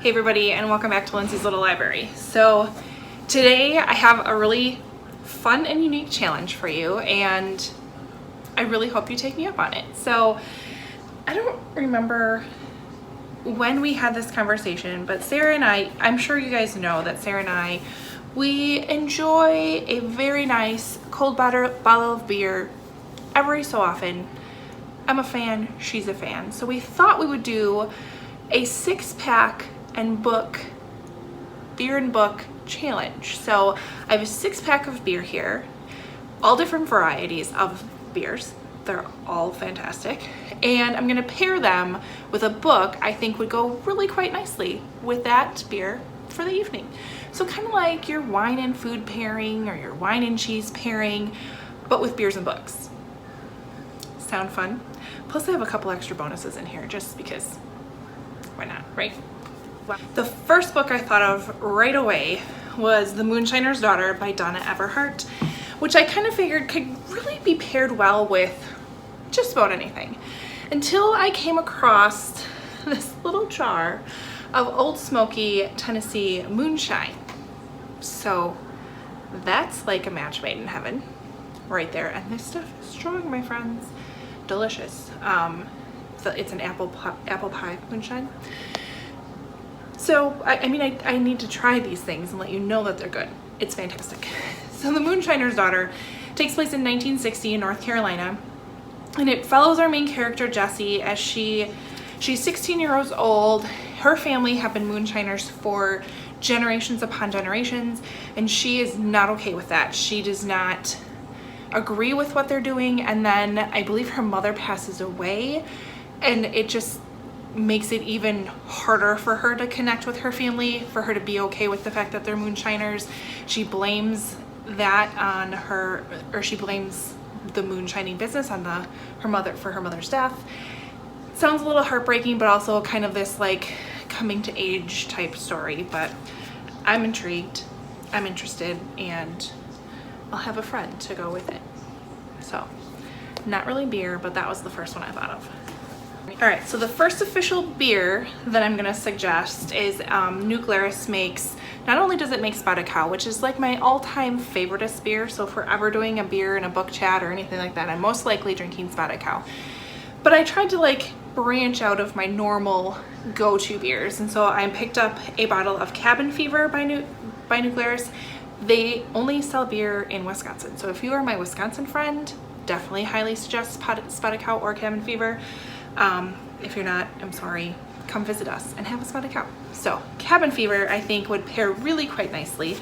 Hey everybody, and welcome back to Lindsey's Little Library. So today I have a really fun and unique challenge for you, and I really hope you take me up on it. So I don't remember when we had this conversation, but Sarah and I'm sure you guys know that Sarah and I, we enjoy a very nice cold bottle of beer every so often. I'm a fan, she's a fan. So we thought we would do a 6-pack and book, beer and book challenge. So I have a 6-pack of beer here, all different varieties of beers. They're all fantastic. And I'm gonna pair them with a book I think would go really quite nicely with that beer for the evening. So kind of like your wine and food pairing or your wine and cheese pairing, but with beers and books. Sound fun? Plus I have a couple extra bonuses in here just because, why not, right? The first book I thought of right away was The Moonshiner's Daughter by Donna Everhart, which I kind of figured could really be paired well with just about anything, until I came across this little jar of Old Smoky Tennessee moonshine. So that's like a match made in heaven right there. And this stuff is strong, my friends. Delicious. So it's an apple pie moonshine. So I mean I need to try these things and let you know that they're good. It's fantastic. So The Moonshiner's Daughter takes place in 1960 in North Carolina, and it follows our main character Jessie as she's 16 years old. Her family have been moonshiners for generations upon generations, and she is not okay with that. She does not agree with what they're doing, and then I believe her mother passes away, and it just makes it even harder for her to connect with her family, for her to be okay with the fact that they're moonshiners. She blames that on her, or she blames the moonshining business on her mother's death. Sounds a little heartbreaking, but also kind of this like coming to age type story. But I'm intrigued, I'm interested, and I'll have a friend to go with it. So not really beer, but that was the first one I thought of. All right, so the first official beer that I'm gonna suggest is New Glarus makes, not only does it make Spotted Cow, which is like my all-time favoriteest beer, so if we're ever doing a beer in a book chat or anything like that, I'm most likely drinking Spotted Cow. But I tried to like branch out of my normal go-to beers, and so I picked up a bottle of Cabin Fever by New Glarus. They only sell beer in Wisconsin, so if you are my Wisconsin friend, definitely highly suggest Spotted Cow or Cabin Fever. If you're not, I'm sorry, come visit us and have a Spotted Cow. So Cabin Fever I think would pair really quite nicely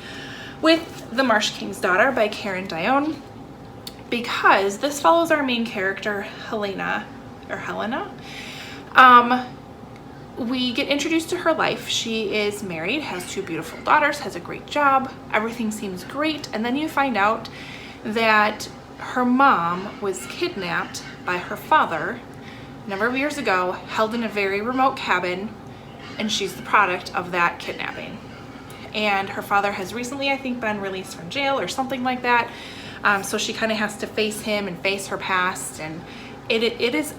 with The Marsh King's Daughter by Karen Dionne, because this follows our main character Helena. We get introduced to her life. She is married, has 2 beautiful daughters, has a great job, everything seems great, and then you find out that her mom was kidnapped by her father a number of years ago, held in a very remote cabin, and she's the product of that kidnapping. And her father has recently, I think, been released from jail or something like that, so she kind of has to face him and face her past, and it is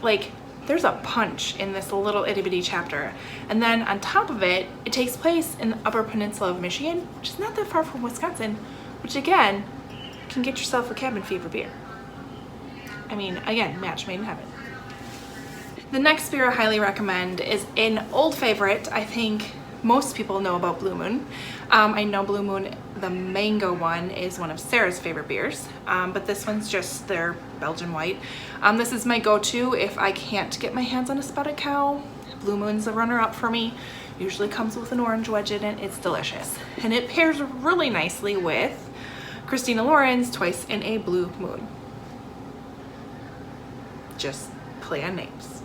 like there's a punch in this little itty-bitty chapter. And then on top of it, it takes place in the Upper Peninsula of Michigan, which is not that far from Wisconsin, which again, can get yourself a Cabin Fever beer. I mean, again, match made in heaven. The next beer I highly recommend is an old favorite. I think most people know about Blue Moon. I know Blue Moon, the mango one, is one of Sarah's favorite beers, but this one's just their Belgian white. This is my go-to if I can't get my hands on a Spotted Cow. Blue Moon's the runner-up for me. Usually comes with an orange wedge in it. It's delicious. And it pairs really nicely with Christina Lauren's Twice in a Blue Moon. Just play on names.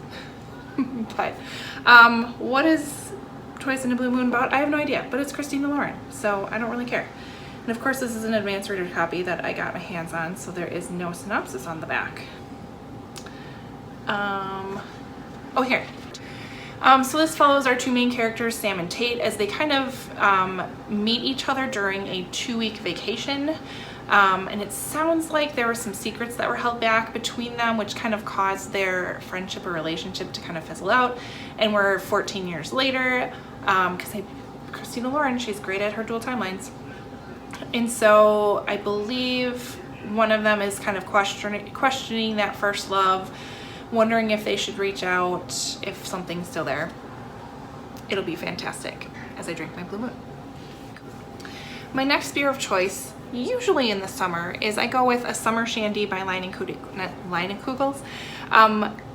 But what is Twice in a Blue Moon about? I have no idea, but it's Christina Lauren, so I don't really care. And of course this is an advanced reader copy that I got my hands on, so there is no synopsis on the back. Oh, here. So this follows our 2 main characters, Sam and Tate, as they kind of meet each other during a 2-week vacation. And it sounds like there were some secrets that were held back between them, which kind of caused their friendship or relationship to kind of fizzle out. And we're 14 years later. because Christina Lauren, she's great at her dual timelines. And so I believe one of them is kind of questioning that first love, wondering if they should reach out, if something's still there. It'll be fantastic as I drink my Blue Moon. My next beer of choice, usually in the summer, is I go with a Summer Shandy by Leinenkugels.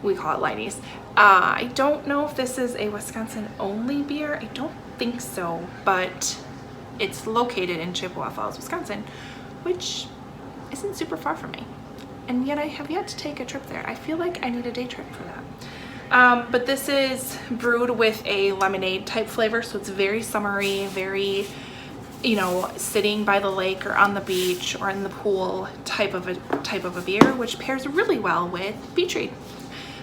We call it Liney's. I don't know if this is a Wisconsin only beer. I don't think so, but it's located in Chippewa Falls, Wisconsin, which isn't super far from me. And yet I have yet to take a trip there. I feel like I need a day trip for that. But this is brewed with a lemonade type flavor, so it's very summery, very, you know, sitting by the lake or on the beach or in the pool type of a beer, which pairs really well with Beach Read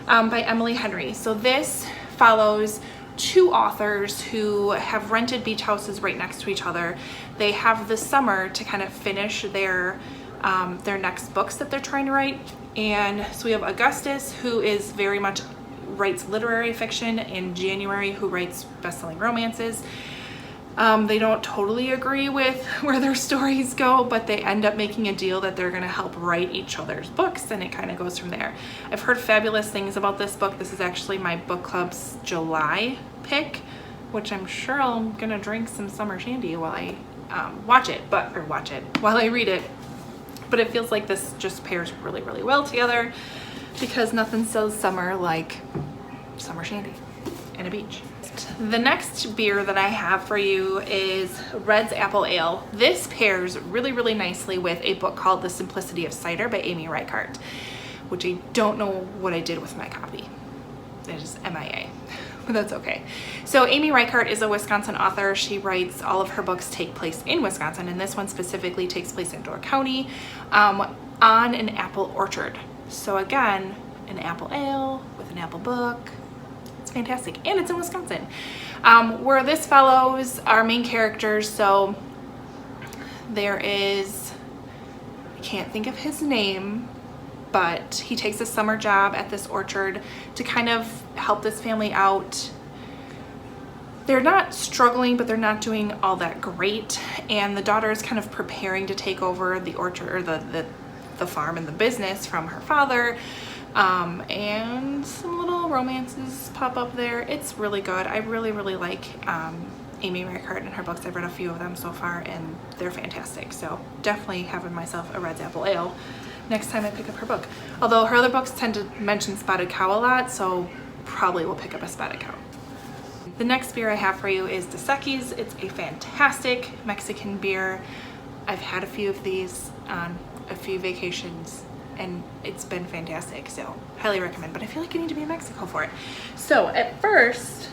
by Emily Henry. So this follows two authors who have rented beach houses right next to each other. They have the summer to kind of finish their next books that they're trying to write. And so we have Augustus, who is very much writes literary fiction, and January, who writes best-selling romances. They don't totally agree with where their stories go, but they end up making a deal that they're going to help write each other's books, and it kind of goes from there. I've heard fabulous things about this book. This is actually my book club's July pick, which I'm sure I'm going to drink some Summer Shandy while I while I read it. But it feels like this just pairs really, really well together, because nothing says summer like Summer Shandy and a beach. The next beer that I have for you is Red's Apple Ale. This pairs really, really nicely with a book called The Simplicity of Cider by Amy Reichart, which I don't know what I did with my copy. It is MIA, but that's okay. So Amy Reichart is a Wisconsin author. She writes, all of her books take place in Wisconsin, and this one specifically takes place in Door County on an apple orchard. So again, an apple ale with an apple book. It's fantastic, and it's in Wisconsin. Where this follows our main characters, so there is, I can't think of his name, but he takes a summer job at this orchard to kind of help this family out. They're not struggling, but they're not doing all that great, and the daughter is kind of preparing to take over the orchard, or the farm and the business from her father. And some little romances pop up there. It's really good. I really, really like Amy Reichart and her books. I've read a few of them so far, and they're fantastic. So definitely having myself a Red's Apple Ale next time I pick up her book. Although her other books tend to mention Spotted Cow a lot, so probably will pick up a Spotted Cow. The next beer I have for you is the Stuckeys. It's a fantastic Mexican beer. I've had a few of these on a few vacations, and it's been fantastic, so highly recommend. But I feel like I need to be in Mexico for it. So at first,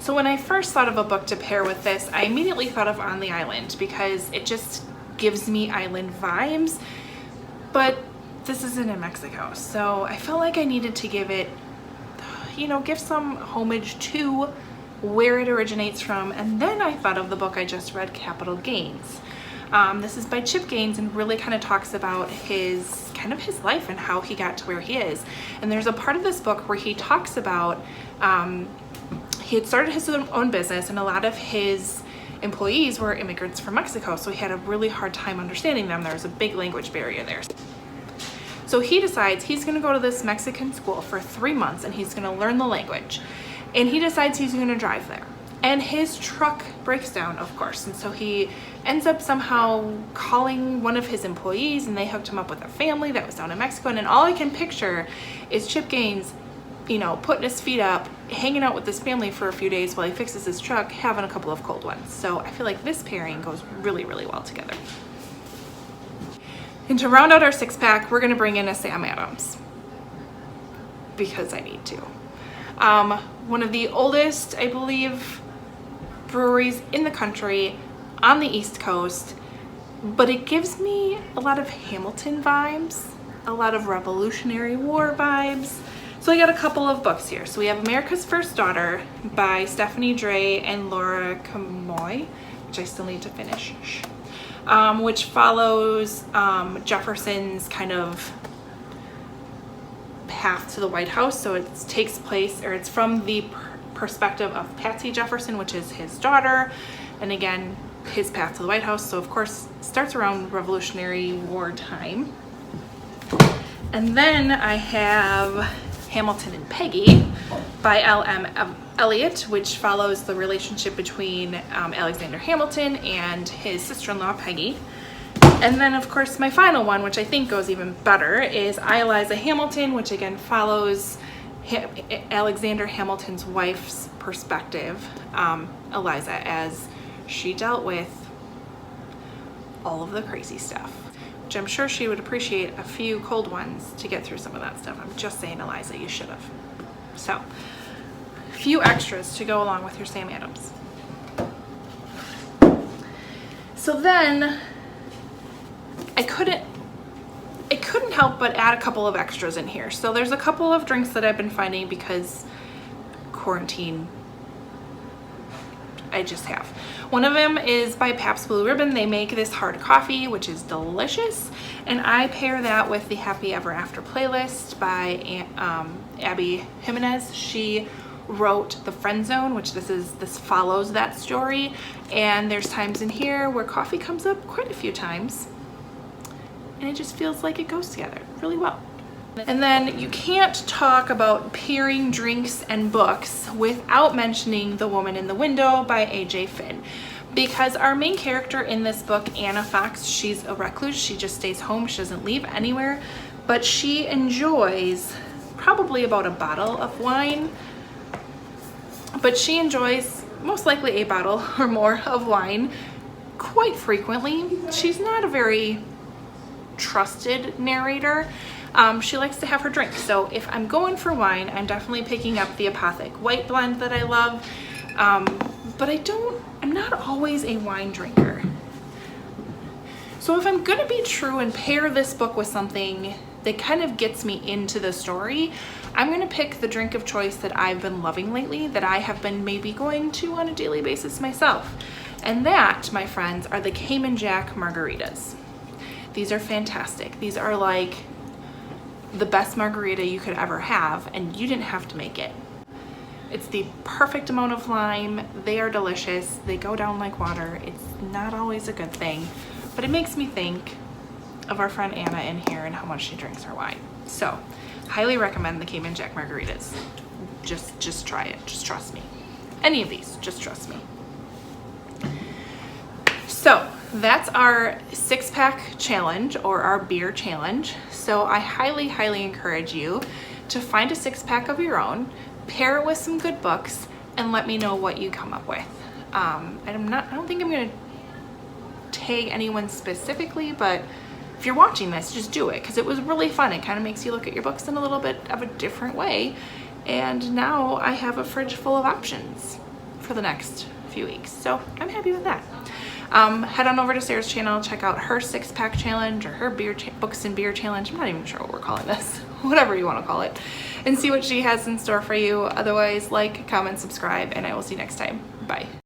when I first thought of a book to pair with this, I immediately thought of On the Island, because it just gives me island vibes, but this isn't in Mexico. So I felt like I needed to give it, you know, give some homage to where it originates from. And then I thought of the book I just read, Capital Gains. This is by Chip Gaines, and really kind of talks about his life and how he got to where he is. And there's a part of this book where he talks about he had started his own business, and a lot of his employees were immigrants from Mexico, so he had a really hard time understanding them. There was a big language barrier there. So he decides he's going to go to this Mexican school for 3 months, and he's going to learn the language. And he decides he's going to drive there. And his truck breaks down, of course. And so he ends up somehow calling one of his employees, and they hooked him up with a family that was down in Mexico. And all I can picture is Chip Gaines, you know, putting his feet up, hanging out with this family for a few days while he fixes his truck, having a couple of cold ones. So I feel like this pairing goes really, really well together. And to round out our 6-pack, we're going to bring in a Sam Adams, because I need to. One of the oldest, I believe, breweries in the country on the East Coast, but it gives me a lot of Hamilton vibes, a lot of Revolutionary War vibes. So I got a couple of books here. So we have America's First Daughter by Stephanie Dray and Laura Camoy, which I still need to finish, which follows Jefferson's kind of Path to the White House. So it takes place, or it's from the perspective of Patsy Jefferson, which is his daughter, and again, his path to the White House. So of course, starts around Revolutionary War time. And then I have Hamilton and Peggy by L.M. Eliot, which follows the relationship between Alexander Hamilton and his sister-in-law Peggy. And then of course my final one, which I think goes even better, is I, Eliza Hamilton, which again follows Alexander Hamilton's wife's perspective, Eliza, as she dealt with all of the crazy stuff, which I'm sure she would appreciate a few cold ones to get through some of that stuff. I'm just saying, Eliza, you should have. So, a few extras to go along with your Sam Adams. So then, I couldn't help but add a couple of extras in here. So there's a couple of drinks that I've been finding because quarantine, I just have. One of them is by Pabst Blue Ribbon. They make this hard coffee, which is delicious, and I pair that with the Happy Ever After playlist by Abby Jimenez. She wrote The Friend Zone, which this follows that story, and there's times in here where coffee comes up quite a few times, and it just feels like it goes together really well. And then you can't talk about pairing drinks and books without mentioning The Woman in the Window by A.J. Finn, because our main character in this book, Anna Fox, she's a recluse. She just stays home. She doesn't leave anywhere, but she enjoys probably about a bottle of wine, but she enjoys most likely a bottle or more of wine quite frequently. She's not a very trusted narrator. She likes to have her drink. So if I'm going for wine, I'm definitely picking up the Apothic White Blend that I love. But I'm not always a wine drinker. So if I'm gonna be true and pair this book with something that kind of gets me into the story, I'm gonna pick the drink of choice that I've been loving lately, that I have been maybe going to on a daily basis myself. And that, my friends, are the Cayman Jack margaritas. These are fantastic. These are like the best margarita you could ever have, and you didn't have to make it. It's the perfect amount of lime. They are delicious. They go down like water. It's not always a good thing, but it makes me think of our friend Anna in here and how much she drinks her wine. So, highly recommend the Cayman Jack margaritas. Just try it. Just trust me. Any of these, just trust me. So, that's our 6-pack challenge, or our beer challenge. So I highly, highly encourage you to find a 6-pack of your own, pair it with some good books, and let me know what you come up with. I don't think I'm gonna tag anyone specifically, but if you're watching this, just do it, because it was really fun. It kind of makes you look at your books in a little bit of a different way. And now I have a fridge full of options for the next few weeks. So I'm happy with that. Head on over to Sarah's channel, check out her 6-pack challenge, or her books and beer challenge. I'm not even sure what we're calling this, whatever you want to call it, and see what she has in store for you. Otherwise, like, comment, subscribe, and I will see you next time. Bye.